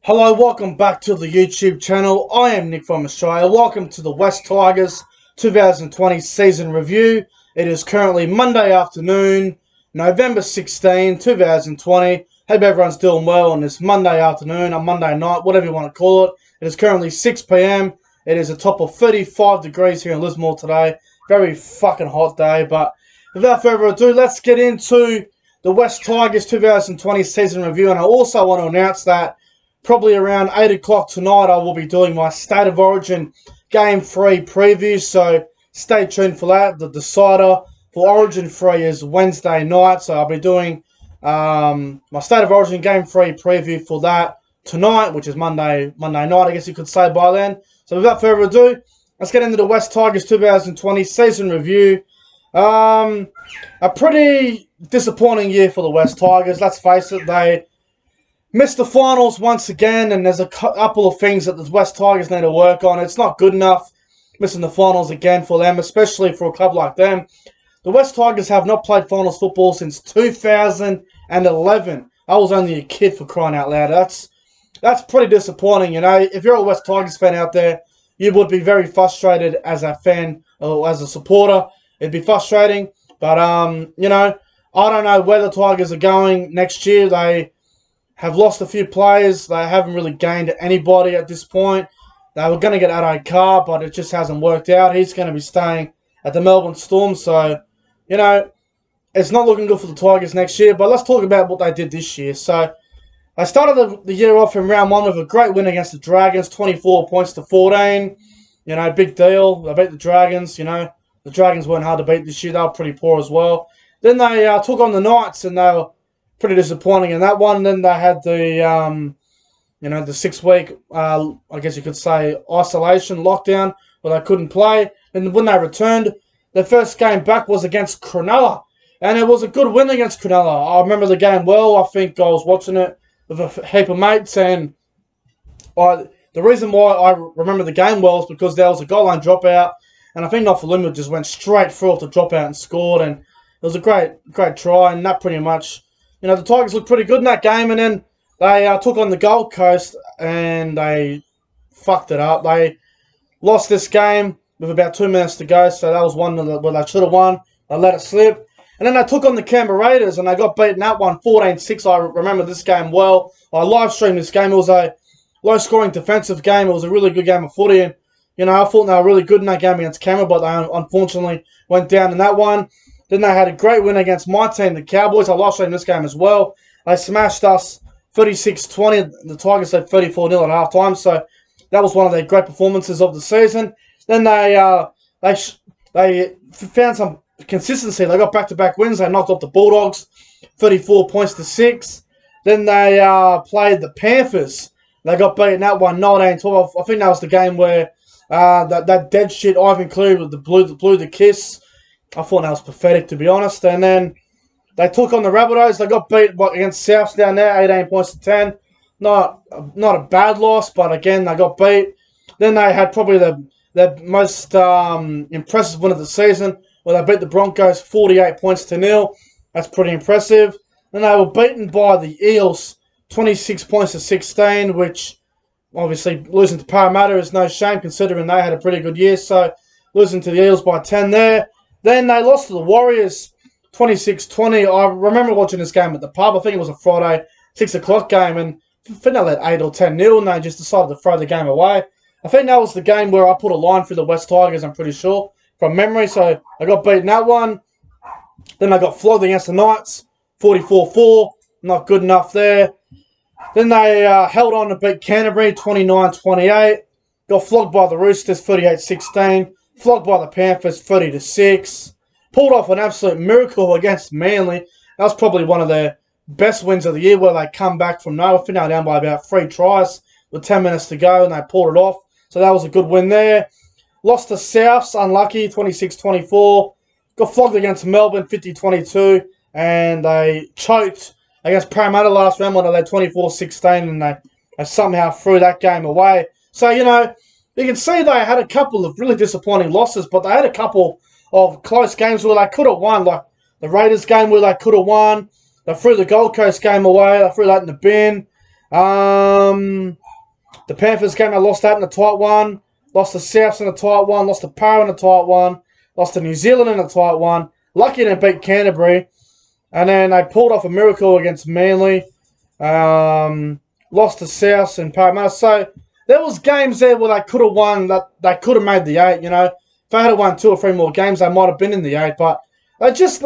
Hello, welcome back to the YouTube channel. I am Nick from Australia. Welcome to the West Tigers 2020 season review. It is currently Monday afternoon, November 16, 2020. Hope everyone's doing well on this Monday afternoon or Monday night, whatever you want to call it. It is currently 6 p.m. It is a top of 35 degrees here in Lismore today. Very fucking hot day, but without further ado, let's get into the West Tigers 2020 season review. And I also want to announce that probably around 8 o'clock tonight, I will be doing my State of Origin Game 3 preview, so stay tuned for that. The decider for Origin 3 is Wednesday night, so I'll be doing my State of Origin Game 3 preview for that tonight, which is Monday night, I guess you could say by then. So without further ado, let's get into the West Tigers 2020 season review. A pretty disappointing year for the West Tigers, let's face it. They missed the finals once again, and there's a couple of things that the West Tigers need to work on. It's not good enough missing the finals again for them, especially for a club like them. The West Tigers have not played finals football since 2011. I was only a kid, for crying out loud. That's pretty disappointing, you know. If you're a West Tigers fan out there, you would be very frustrated as a fan or as a supporter. It'd be frustrating, but you know, I don't know where the Tigers are going next year. They have lost a few players. They haven't really gained anybody at this point. They were going to get Adai Carr, but it just hasn't worked out. He's going to be staying at the Melbourne Storm. So, you know, it's not looking good for the Tigers next year. But let's talk about what they did this year. So, they started the year off in round one with a great win against the Dragons, 24 points to 14. You know, big deal. They beat the Dragons, you know. The Dragons weren't hard to beat this year. They were pretty poor as well. Then they took on the Knights, and they were pretty disappointing in that one. Then they had the, you know, the 6-week, I guess you could say, isolation, lockdown, where they couldn't play. And when they returned, their first game back was against Cronulla. And it was a good win against Cronulla. I remember the game well. I think I was watching it with a heap of mates. And the reason why I remember the game well is because there was a goal line dropout. And I think Nofaluma just went straight through off the dropout and scored. And it was a great try. And that pretty much, you know, the Tigers looked pretty good in that game, and then they took on the Gold Coast, and they fucked it up. They lost this game with about 2 minutes to go, so that was one where they should have won. They let it slip. And then they took on the Canberra Raiders, and they got beaten that one, 14-6. I remember this game well. I live-streamed this game. It was a low-scoring defensive game. It was a really good game of footy, and, you know, I thought they were really good in that game against Canberra, but they unfortunately went down in that one. Then they had a great win against my team, the Cowboys. I lost in this game as well. They smashed us 36-20. The Tigers had 34-0 at halftime. So that was one of their great performances of the season. Then they found some consistency. They got back-to-back wins. They knocked off the Bulldogs 34 points to 6. Then they played the Panthers. They got beaten that one 19-12. I think that was the game where that dead shit Ivan Cleary with the blew the kiss. I thought that was pathetic, to be honest. And then they took on the Rabbitohs. They got beat against Souths down there, 18 points to 10. Not a bad loss, but again, they got beat. Then they had probably the most impressive win of the season, where they beat the Broncos 48 points to 0. That's pretty impressive. Then they were beaten by the Eels 26 points to 16, which obviously losing to Parramatta is no shame, considering they had a pretty good year. So losing to the Eels by 10 there. Then they lost to the Warriors 26-20. I remember watching this game at the pub. I think it was a Friday 6 o'clock game, and I think they led 8 or 10-0, and they just decided to throw the game away. I think that was the game where I put a line through the West Tigers, I'm pretty sure, from memory. So I got beaten that one. Then I got flogged against the Knights 44-4. Not good enough there. Then they held on to beat Canterbury 29-28. Got flogged by the Roosters 38-16. Flogged by the Panthers 30-6. Pulled off an absolute miracle against Manly. That was probably one of their best wins of the year, where they come back from nowhere. I think they were down by about 3 tries with 10 minutes to go, and they pulled it off. So that was a good win there. Lost to Souths, unlucky, 26-24. Got flogged against Melbourne 50-22. And they choked against Parramatta last round when they led 24-16, and they somehow threw that game away. So, you know, you can see they had a couple of really disappointing losses, but they had a couple of close games where they could have won, like the Raiders game where they could have won. They threw the Gold Coast game away. They threw that in the bin. The Panthers game, I lost that in a tight one. Lost to Souths in a tight one. Lost to Para in a tight one. Lost to New Zealand in a tight one. Lucky to beat Canterbury. And then they pulled off a miracle against Manly. Lost to Souths and Parramatta. So there was games there where they could have won. That they could have made the 8, you know. If they had won 2 or 3 more games, they might have been in the 8. But they're just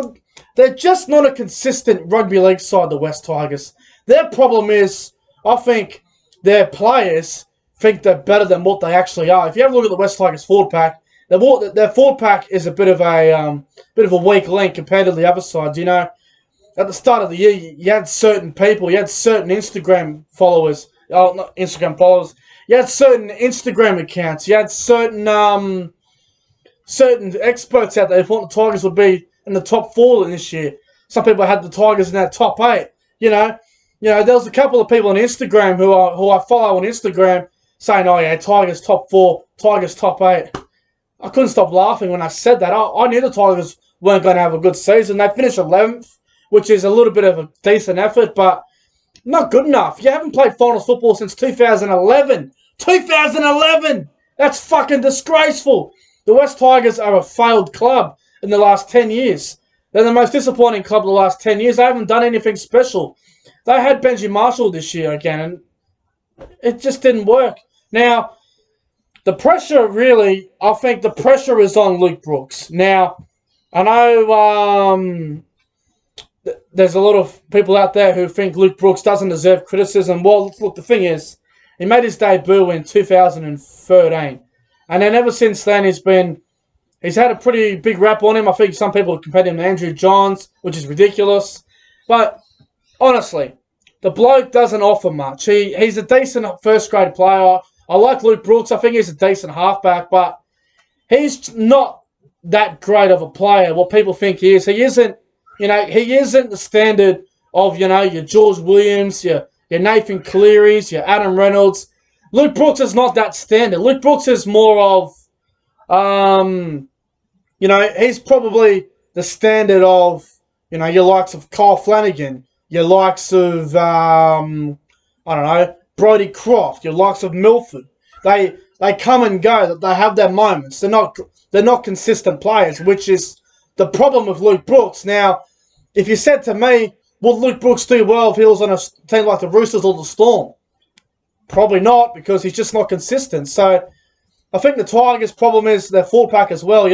not a consistent rugby league side, the West Tigers. Their problem is, I think, their players think they're better than what they actually are. If you have a look at the West Tigers forward pack, their forward pack is a bit of a weak link compared to the other sides. You know, at the start of the year, you had certain people, you had certain Instagram followers. Oh, not Instagram followers. You had certain Instagram accounts. You had certain experts out there who thought the Tigers would be in the top 4 this year. Some people had the Tigers in that top 8. You know, there was a couple of people on Instagram who I follow on Instagram saying, "Oh yeah, Tigers top 4, Tigers top 8." I couldn't stop laughing when I said that. I knew the Tigers weren't going to have a good season. They finished 11th, which is a little bit of a decent effort, but not good enough. You haven't played finals football since 2011. 2011! That's fucking disgraceful. The West Tigers are a failed club in the last 10 years. They're the most disappointing club of the last 10 years. They haven't done anything special. They had Benji Marshall this year again, and it just didn't work. Now, the pressure really, I think the pressure is on Luke Brooks. Now, I know there's a lot of people out there who think Luke Brooks doesn't deserve criticism. Well, look, the thing is, he made his debut in 2013. And then ever since then, he's had a pretty big rap on him. I think some people compare him to Andrew Johns, which is ridiculous. But honestly, the bloke doesn't offer much. He's a decent first-grade player. I like Luke Brooks. I think he's a decent halfback, but he's not that great of a player, what people think he is. He isn't the standard of, your George Williams, your Nathan Clearys, your Adam Reynolds. Luke Brooks is not that standard. Luke Brooks is more of, he's probably the standard of, your likes of Kyle Flanagan, your likes of, Brodie Croft, your likes of Milford. They come and go. They have their moments. They're not consistent players, which is the problem with Luke Brooks. Now, if you said to me, would Luke Brooks do well if he was on a team like the Roosters or the Storm? Probably not, because he's just not consistent. So I think the Tigers' problem is their forward pack as well.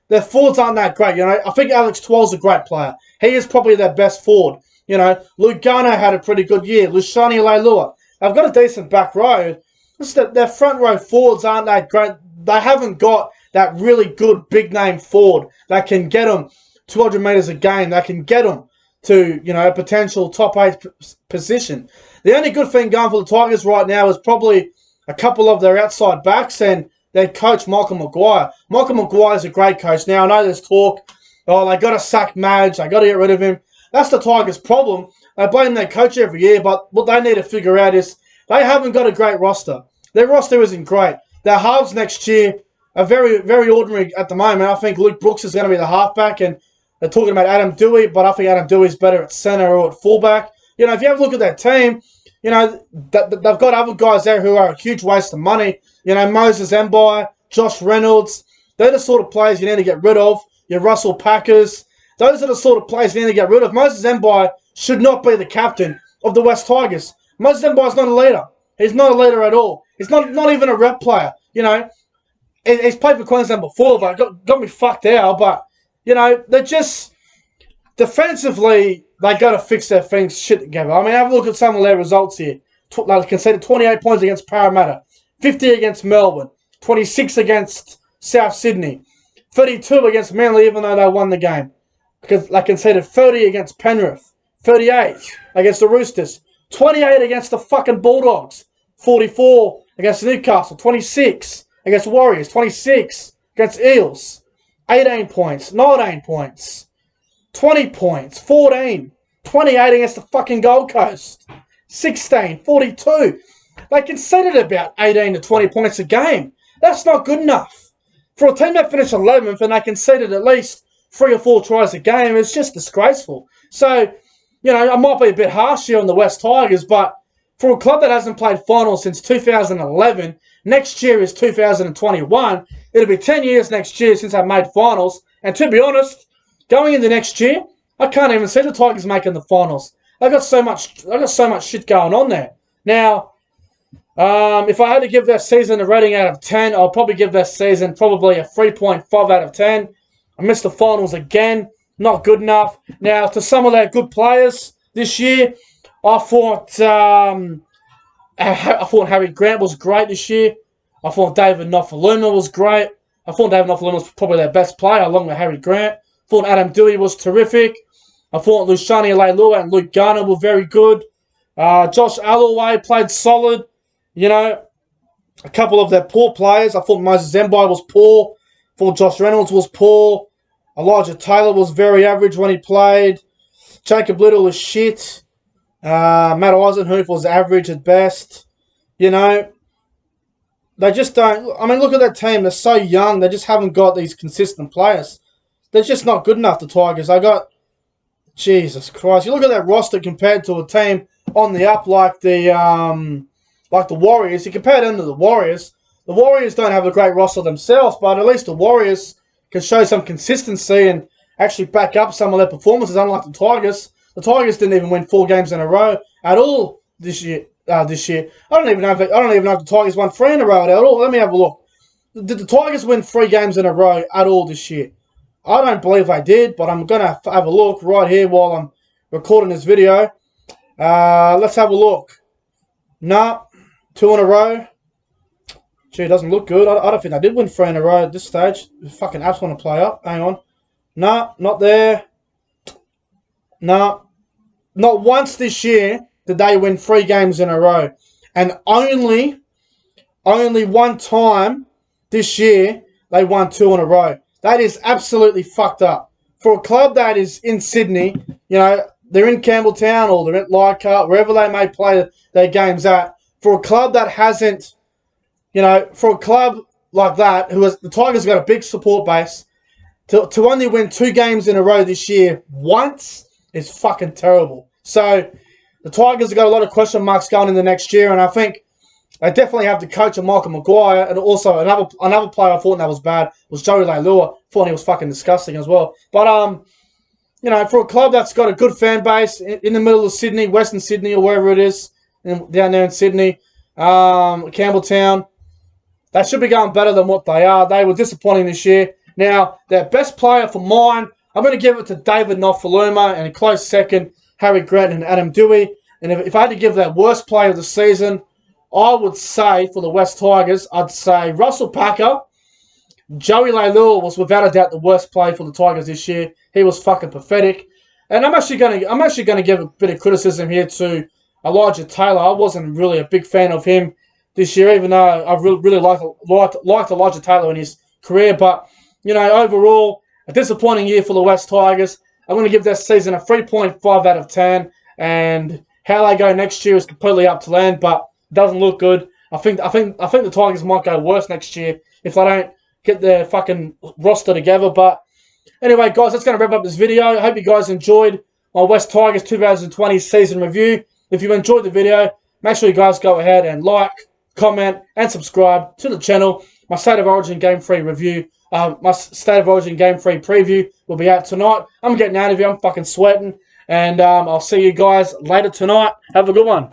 Their forwards aren't that great. I think Alex Twell's a great player. He is probably their best forward. Luke Garner had a pretty good year. Lushani Leilua. They've got a decent back row. Just that their front row forwards aren't that great. They haven't got that really good big name forward that can get them 200 metres a game. That can get them to, a potential top 8 position. The only good thing going for the Tigers right now is probably a couple of their outside backs and their coach, Michael Maguire. Michael Maguire is a great coach. Now, I know there's talk, they got to sack Madge, they got to get rid of him. That's the Tigers' problem. They blame their coach every year, but what they need to figure out is they haven't got a great roster. Their roster isn't great. Their halves next year are very, very ordinary at the moment. I think Luke Brooks is going to be the halfback, and they're talking about Adam Dewey, but I think Adam Dewey's better at centre or at fullback. If you have a look at that team, they've got other guys there who are a huge waste of money. Moses Mbai, Josh Reynolds. They're the sort of players you need to get rid of. Your Russell Packers. Those are the sort of players you need to get rid of. Moses Mbai should not be the captain of the West Tigers. Moses Mbai is not a leader. He's not a leader at all. He's not even a rep player. He's played for Queensland before, but got me fucked out. But, they're just defensively, they got to fix their things shit together. I mean, have a look at some of their results here. They conceded 28 points against Parramatta, 50 against Melbourne, 26 against South Sydney, 32 against Manly, even though they won the game. Because they conceded 30 against Penrith, 38 against the Roosters, 28 against the fucking Bulldogs, 44 against Newcastle, 26 against Warriors, 26 against Eels, 18 points, 19 points, 20 points, 14, 28 against the fucking Gold Coast, 16, 42. They conceded about 18 to 20 points a game. That's not good enough. For a team that finished 11th and they conceded at least 3 or 4 tries a game, it's just disgraceful. So, I might be a bit harsh here on the West Tigers, but For a club that hasn't played finals since 2011, next year is 2021. It'll be 10 years next year since I've made finals. And to be honest, going into next year, I can't even see the Tigers making the finals. I got so much shit going on there. Now, if I had to give that season a rating out of 10, I'll probably give that season probably a 3.5 out of 10. I missed the finals again. Not good enough. Now, to some of their good players this year, I thought Harry Grant was great this year. I thought David Nofoaluma was great. I thought David Nofoaluma was probably their best player, along with Harry Grant. I thought Adam Doueihi was terrific. I thought Luciani Leilua and Luke Garner were very good. Josh Alloway played solid. You know, a couple of their poor players. I thought Moses Mbye was poor. I thought Josh Reynolds was poor. Elijah Taylor was very average when he played. Jacob Little was shit. Matt Eisenhuth was average at best. You know, they just don't... I mean, look at that team. They're so young. They just haven't got these consistent players. They're just not good enough, the Tigers. Jesus Christ. You look at that roster compared to a team on the up like the Warriors. You compare them to the Warriors. The Warriors don't have a great roster themselves, but at least the Warriors can show some consistency and actually back up some of their performances, unlike the Tigers. The Tigers didn't even win 4 games in a row at all this year. I don't even know if the Tigers won 3 in a row at all. Let me have a look. Did the Tigers win 3 games in a row at all this year? I don't believe they did, but I'm gonna have a look right here while I'm recording this video. Let's have a look. Nah, 2 in a row. Gee, it doesn't look good. I don't think they did win 3 in a row at this stage. The fucking apps want to play up. Hang on. Nah, not there. Nah. Not once this year did they win 3 games in a row. And only one time this year they won 2 in a row. That is absolutely fucked up. For a club that is in Sydney, you know, they're in Campbelltown or they're at Leichhardt, wherever they may play their games at. For a club that hasn't, you know, for a club like that, the Tigers got a big support base, to only win 2 games in a row this year once is fucking terrible. So the Tigers have got a lot of question marks going in the next year, and I think they definitely have the coach of Michael Maguire, and also another player I thought that was bad was Joey Leilua. Thought he was fucking disgusting as well. But you know, for a club that's got a good fan base in the middle of Sydney, Western Sydney or wherever it is, down there in Sydney, Campbelltown, they should be going better than what they are. They were disappointing this year. Now, their best player for mine, I'm going to give it to David Nofoaluma, and a close second, Harry Grant and Adam Doueihi. And if I had to give that worst player of the season, I would say, for the West Tigers, I'd say Russell Packer. Joey Leilua was without a doubt the worst player for the Tigers this year. He was fucking pathetic. And I'm actually gonna give a bit of criticism here to Elijah Taylor. I wasn't really a big fan of him this year, even though I really liked Elijah Taylor in his career. But you know, overall, a disappointing year for the West Tigers. I'm going to give this season a 3.5 out of 10, and how they go next year is completely up to them, but it doesn't look good. I think the Tigers might go worse next year if they don't get their fucking roster together. But anyway, guys, that's going to wrap up this video. I hope you guys enjoyed my West Tigers 2020 season review. If you enjoyed the video, make sure you guys go ahead and like, comment, and subscribe to the channel. My State of Origin Game 3 review. My State of Origin Game 3 preview will be out tonight. I'm getting out of here. I'm fucking sweating. And I'll see you guys later tonight. Have a good one.